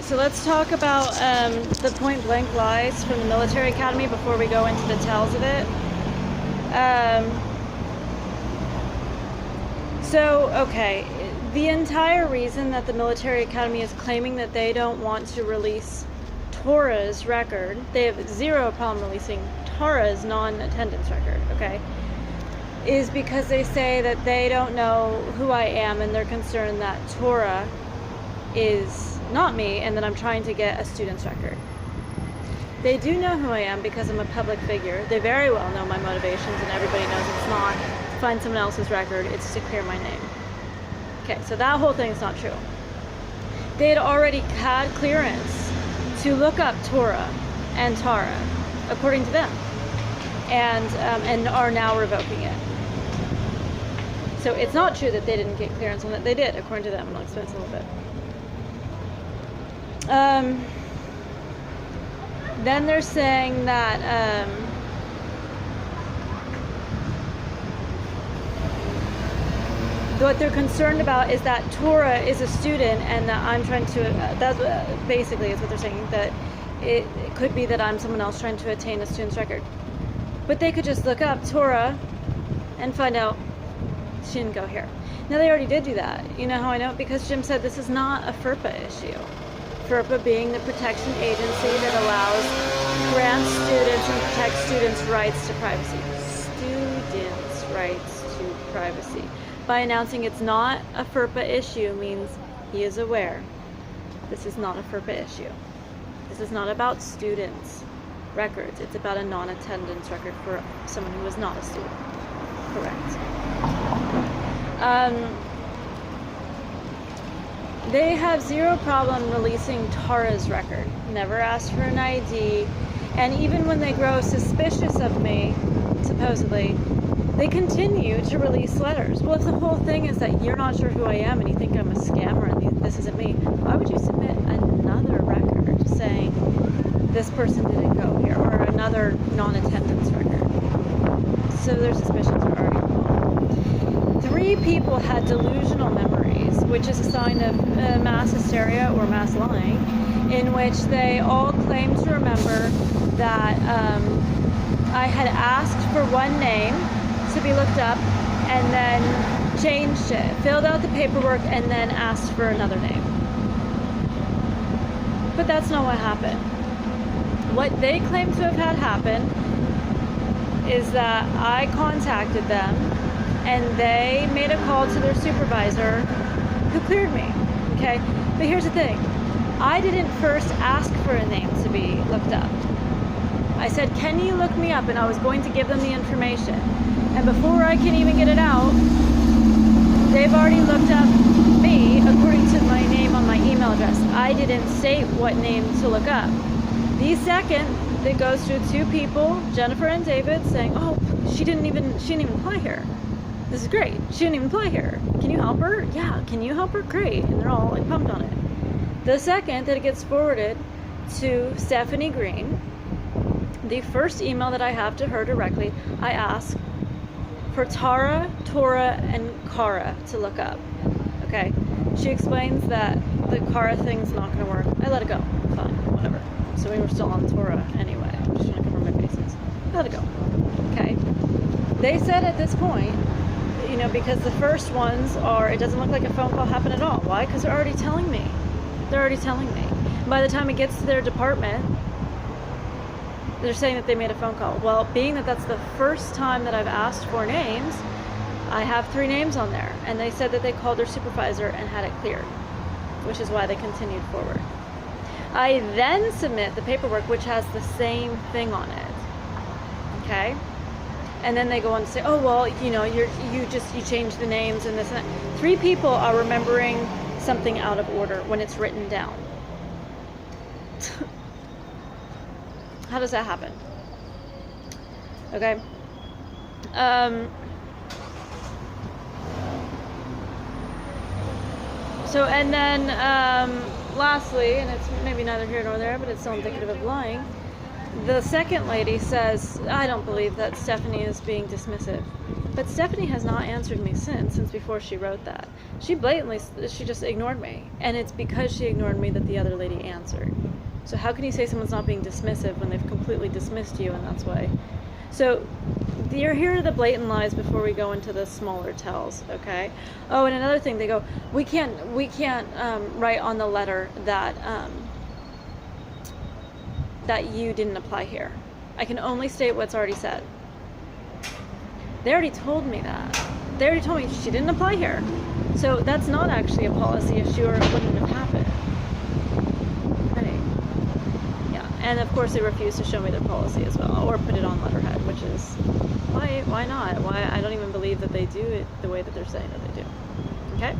So let's talk about the point blank lies from the military academy before we go into the details of it. Okay, the entire reason that the military academy is claiming that they don't want to release Tora's record, they have zero problem releasing Tara's non-attendance record, okay, is because they say that they don't know who I am and they're concerned that Tora is not me and that I'm trying to get a student's record. They do know who I am because I'm a public figure. They very well know my motivations, and everybody knows it's not to find someone else's record, it's to clear my name. Okay, so that whole thing's not true. They had already had clearance to look up Tora and Tara, according to them, and are now revoking it. So it's not true that they didn't get clearance on it. They did, according to them, and I'll explain this a little bit. Then they're saying that what they're concerned about is that Tora is a student and that I'm trying to, that's basically is what they're saying, that it could be that I'm someone else trying to attain a student's record. But they could just look up Tora and find out she didn't go here. Now they already did do that. You know how I know? Because Jim said this is not a FERPA issue. FERPA being the protection agency that grants students and protects students' rights to privacy. Students' rights to privacy. By announcing it's not a FERPA issue means he is aware. This is not a FERPA issue. This is not about students' records. It's about a non-attendance record for someone who is not a student. Correct. They have zero problem releasing Tara's record. Never asked for an ID. And even when they grow suspicious of me, supposedly, they continue to release letters. Well, if the whole thing is that you're not sure who I am and you think I'm a scammer and this isn't me, why would you submit another record saying this person didn't go here, or another non-attendance record? So their suspicions are already wrong. 3 people had delusional memories, which is a sign of mass hysteria or mass lying, in which they all claim to remember that I had asked for one name to be looked up and then changed it, filled out the paperwork, and then asked for another name. But that's not what happened. What they claim to have had happen is that I contacted them and they made a call to their supervisor who cleared me, okay? But here's the thing. I didn't first ask for a name to be looked up. I said, can you look me up? And I was going to give them the information. And before I can even get it out, they've already looked up me according to my name on my email address. I didn't state what name to look up. The second, it goes through 2 people, Jennifer and David, saying, oh, she didn't even apply here. This is great. She didn't even apply here. Can you help her? Yeah, can you help her? Great. And they're all like pumped on it. The second that it gets forwarded to Stephanie Green, the first email that I have to her directly, I ask for Tara, Tora, and Kara to look up. Okay? She explains that the Kara thing's not going to work. I let it go. Fine. Whatever. So we were still on Tora anyway. I'm just trying to cover my bases. I let it go. Okay? They said at this point, you know, because the first ones are, it doesn't look like a phone call happened at all. Why? Because they're already telling me. They're already telling me. By the time it gets to their department, they're saying that they made a phone call. Well, being that that's the first time that I've asked for names, I have 3 names on there. And they said that they called their supervisor and had it cleared, which is why they continued forward. I then submit the paperwork, which has the same thing on it. Okay? And then they go on to say, oh, well, you know, you changed the names and this and that. 3 people are remembering something out of order when it's written down. How does that happen? Okay. So, and then, lastly, and it's maybe neither here nor there, but it's still indicative of lying, the second lady says, I don't believe that Stephanie is being dismissive. But Stephanie has not answered me since before she wrote that. She just ignored me. And it's because she ignored me that the other lady answered. So how can you say someone's not being dismissive when they've completely dismissed you in that way? So you're here are the blatant lies before we go into the smaller tells, okay? Oh, and another thing, they go, we can't write on the letter that that you didn't apply here. I can only state what's already said. They already told me that. They already told me she didn't apply here. So that's not actually a policy issue, or it wouldn't have happened. Right? Yeah. And of course they refuse to show me their policy as well, or put it on letterhead, which is why not? Why I don't even believe that they do it the way that they're saying that they do. Okay?